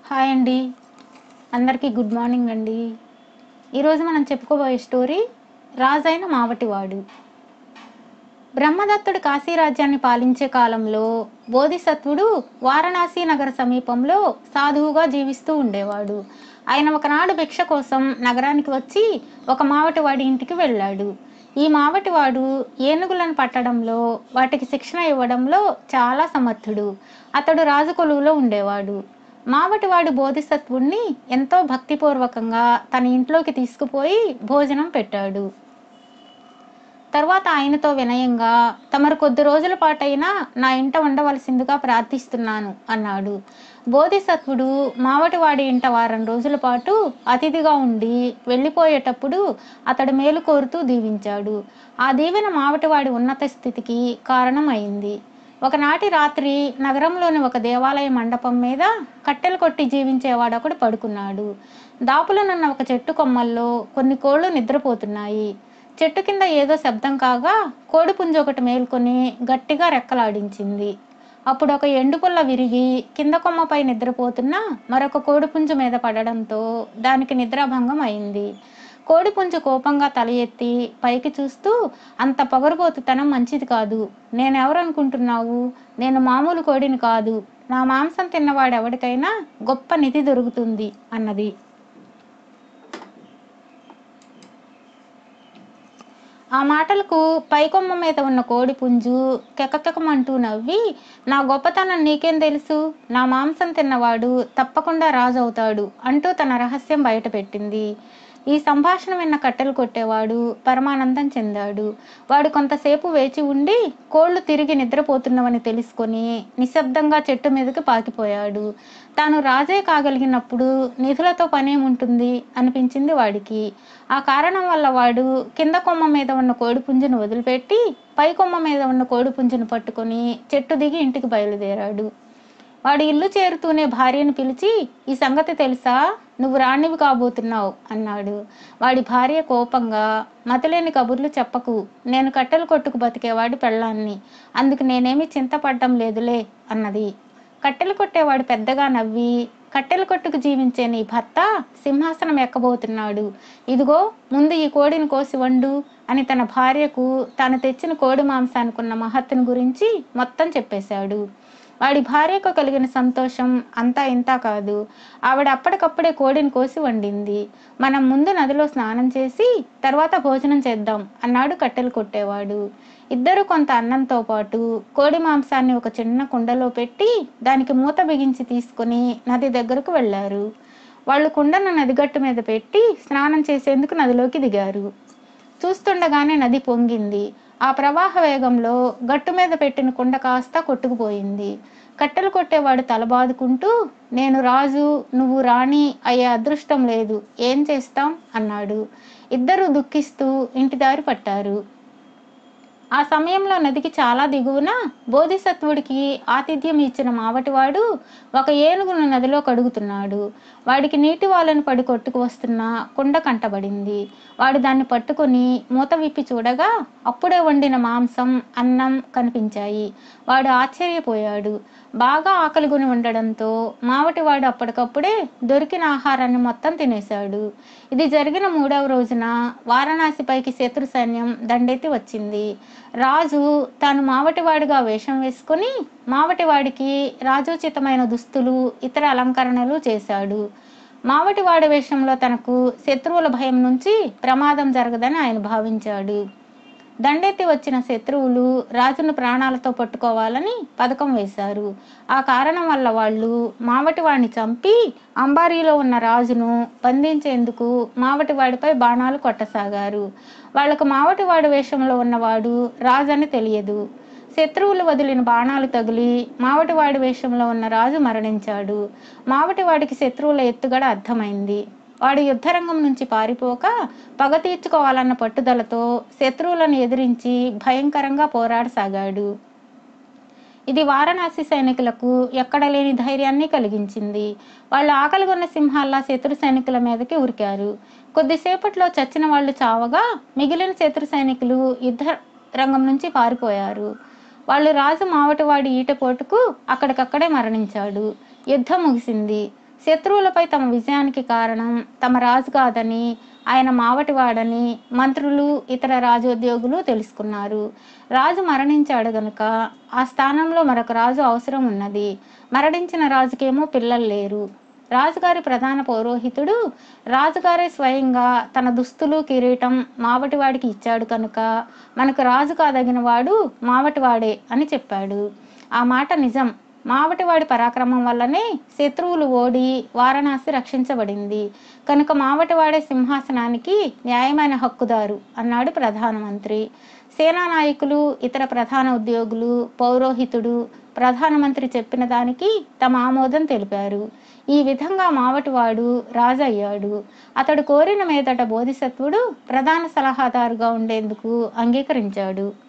Hi అండి. అందరికీ good morning అండి. ఈరోజు మనం చెప్పుకోబోయే స్టోరీ రాజైన మావటివాడు. బ్రహ్మదత్తుడు కాశీరాజ్యాన్ని పాలించే కాలంలో బోధిసత్వుడు వారణాసి నగర సమీపంలో సాధువుగా జీవిస్తూ ఉండేవాడు. ఆయన ఒకనాడు భిక్ష కోసం నగరానికి వచ్చి ఒక మావటివాడి ఇంటికి వెళ్ళాడు. ఈ మావటివాడు ఏనుగులను పట్టడంలో, వాటికి శిక్షణ ఇవ్వడంలో చాలా సమర్థుడు. అతడు రాజు కొలువులో ఉండేవాడు. మావటివాడు బోధిసత్వుణ్ణి ఎంతో భక్తిపూర్వకంగా తన ఇంట్లోకి తీసుకుపోయి భోజనం పెట్టాడు. తర్వాత ఆయనతో వినయంగా, తమరు కొద్ది రోజుల పాటైనా నా ఇంట ఉండవలసిందిగా ప్రార్థిస్తున్నాను అన్నాడు. బోధిసత్వుడు మావటివాడి ఇంట వారం రోజుల పాటు అతిథిగా ఉండి వెళ్ళిపోయేటప్పుడు అతడు మేలు కోరుతూ దీవించాడు. ఆ దీవెన మావటివాడి ఉన్నత స్థితికి కారణం అయింది. ఒకనాటి రాత్రి నగరంలోని ఒక దేవాలయ మండపం మీద కట్టెలు కొట్టి జీవించేవాడొకడు పడుకున్నాడు. దాపులనున్న ఒక చెట్టు కొమ్మల్లో కొన్ని కోళ్లు నిద్రపోతున్నాయి. చెట్టు కింద ఏదో శబ్దం కాగా కోడిపుంజు ఒకటి మేల్కొని గట్టిగా రెక్కలాడించింది. అప్పుడు ఒక ఎండుపుల్ల విరిగి కింద కొమ్మపై నిద్రపోతున్న మరొక కోడిపుంజు మీద పడడంతో దానికి నిద్రాభంగం అయింది. కోడిపుంజు కోపంగా తల ఎత్తి పైకి చూస్తూ, అంత పొగరుబోతుతనం మంచిది కాదు. నేనెవరనుకుంటున్నావు? నేను మామూలు కోడిని కాదు. నా మాంసం తిన్నవాడెవడికైనా గొప్ప నిధి దొరుకుతుంది అన్నది. ఆ మాటలకు పైకొమ్మ మీద ఉన్న కోడిపుంజు కెకకెకమంటూ నవ్వి, నా గొప్పతనం నీకేం తెలుసు? నా మాంసం తిన్నవాడు తప్పకుండా రాజు అవుతాడు అంటూ తన రహస్యం బయటపెట్టింది. ఈ సంభాషణ విన్న కట్టెలు కొట్టేవాడు పరమానందం చెందాడు. వాడు కొంతసేపు వేచి ఉండి కోళ్లు తిరిగి నిద్రపోతున్నవని తెలుసుకొని నిశ్శబ్దంగా చెట్టు మీదకి పాకిపోయాడు. తాను రాజే కాగలిగినప్పుడు నిధులతో పనేముంటుంది అనిపించింది వాడికి. ఆ కారణం వల్ల వాడు కింద కొమ్మ మీద ఉన్న కోడిపుంజును వదిలిపెట్టి పై కొమ్మ మీద ఉన్న కోడిపుంజును పట్టుకొని చెట్టు దిగి ఇంటికి బయలుదేరాడు. వాడి ఇల్లు చేరుతూనే భార్యను పిలిచి, ఈ సంగతి తెలుసా? నువ్వు రాణివి కాబోతున్నావు అన్నాడు. వాడి భార్య కోపంగా, మతిలేని కబుర్లు చెప్పకు. నేను కట్టెలు కొట్టుకు బతికేవాడి పెళ్ళాన్ని. అందుకు నేనేమి చింతపడ్డం లేదులే అన్నది. కట్టెలు కొట్టేవాడు పెద్దగా నవ్వి, కట్టెలు కొట్టుకు జీవించే నీ భర్త సింహాసనం ఎక్కబోతున్నాడు. ఇదిగో ముందు ఈ కోడిని కోసి వండు అని తన భార్యకు తాను తెచ్చిన కోడి మాంసానికున్న మహత్తును గురించి మొత్తం చెప్పేశాడు. వాడి భార్యకు కలిగిన సంతోషం అంతా ఇంతా కాదు. ఆవిడ అప్పటికప్పుడే కోడిని కోసి వండింది. మనం ముందు నదిలో స్నానం చేసి తర్వాత భోజనం చేద్దాం అన్నాడు కట్టెలు కొట్టేవాడు. ఇద్దరు కొంత అన్నంతో పాటు కోడి మాంసాన్ని ఒక చిన్న కుండలో పెట్టి దానికి మూత బిగించి తీసుకుని నది దగ్గరకు వెళ్ళారు. వాళ్ళు కుండను నదిగట్టు మీద పెట్టి స్నానం చేసేందుకు నదిలోకి దిగారు. చూస్తుండగానే నది పొంగింది. ఆ ప్రవాహ వేగంలో గట్టు మీద పెట్టిన కుండ కాస్త కొట్టుకుపోయింది. కట్టెలు కొట్టేవాడు తలబాదుకుంటూ, నేను రాజు, నువ్వు రాణి అయ్యే అదృష్టం లేదు, ఏం చేస్తాం అన్నాడు. ఇద్దరూ దుఃఖిస్తూ ఇంటి దారి పట్టారు. ఆ సమయంలో నదికి చాలా దిగువన బోధిసత్వుడికి ఆతిథ్యం ఇచ్చిన మావటివాడు ఒక ఏనుగును నదిలో కడుగుతున్నాడు. వాడికి నీటి వాలను పడి కొట్టుకు వస్తున్న కుండ కంటబడింది. వాడు దాన్ని పట్టుకొని మూత విప్పి చూడగా అప్పుడే వండిన మాంసం, అన్నం కనిపించాయి. వాడు ఆశ్చర్యపోయాడు. బాగా ఆకలిగొని ఉండడంతో మావటివాడు అప్పటికప్పుడే దొరికిన ఆహారాన్ని మొత్తం తినేశాడు. ఇది జరిగిన 3వ రోజున వారణాసిపైకి శత్రు సైన్యం దండెత్తి వచ్చింది. రాజు తాను మావటివాడిగా వేషం వేసుకుని మావటివాడికి రాజోచితమైన దుస్తులు, ఇతర అలంకరణలు చేశాడు. మావటివాడి వేషంలో తనకు శత్రువుల భయం నుంచి ప్రమాదం జరగదని ఆయన భావించాడు. దండెత్తి వచ్చిన శత్రువులు రాజును ప్రాణాలతో పట్టుకోవాలని పథకం వేశారు. ఆ కారణం వల్ల వాళ్ళు మావటివాడిని చంపి అంబారీలో ఉన్న రాజును బంధించేందుకు మావటివాడిపై బాణాలు కొట్టసాగారు. వాళ్లకు మావటివాడి వేషంలో ఉన్నవాడు రాజు అని తెలియదు. శత్రువులు వదిలిన బాణాలు తగిలి మావటివాడి వేషంలో ఉన్న రాజు మరణించాడు. మావటివాడికి శత్రువుల ఎత్తుగడ అర్థమైంది. వాడు యుద్ధరంగం నుంచి పారిపోక పగ తీర్చుకోవాలన్న పట్టుదలతో శత్రువులను ఎదిరించి భయంకరంగా పోరాడసాగాడు. ఇది వారణాసి సైనికులకు ఎక్కడ లేని ధైర్యాన్ని కలిగించింది. వాళ్ళు ఆకలిగొన్న సింహాల్లా శత్రు సైనికుల మీదకి ఉరికారు. కొద్దిసేపట్లో చచ్చిన వాళ్ళు చావగా మిగిలిన శత్రు సైనికులు యుద్ధ రంగం నుంచి పారిపోయారు. వాళ్ళు రాజు మావటివాడి ఈటపోటుకు అక్కడికక్కడే మరణించాడు. యుద్ధం ముగిసింది. శత్రువులపై తమ విజయానికి కారణం తమ రాజు కాదని, ఆయన మావటివాడని మంత్రులు, ఇతర రాజోద్యోగులు తెలుసుకున్నారు. రాజు మరణించాడు గనుక ఆ స్థానంలో మరొక రాజు అవసరం ఉన్నది. మరణించిన రాజుకేమో పిల్లలు లేరు. రాజుగారి ప్రధాన పౌరోహితుడు రాజుగారే స్వయంగా తన దుస్తులు, కిరీటం మావటివాడికి ఇచ్చాడు కనుక మనకు రాజు కాదగిన వాడు మావటివాడే అని చెప్పాడు. ఆ మాట నిజం. మావటివాడి పరాక్రమం వల్లనే శత్రువులు ఓడి వారణాసి రక్షించబడింది కనుక మావటివాడే సింహాసనానికి న్యాయమైన హక్కుదారు అన్నాడు ప్రధానమంత్రి. సేనా నాయకులు, ఇతర ప్రధాన ఉద్యోగులు, పౌరోహితుడు ప్రధానమంత్రి చెప్పిన దానికి తమ ఆమోదం తెలిపారు. ఈ విధంగా మావటివాడు రాజు అయ్యాడు. అతడు కోరిన మీదట బోధిసత్వుడు ప్రధాన సలహాదారుగా ఉండేందుకు అంగీకరించాడు.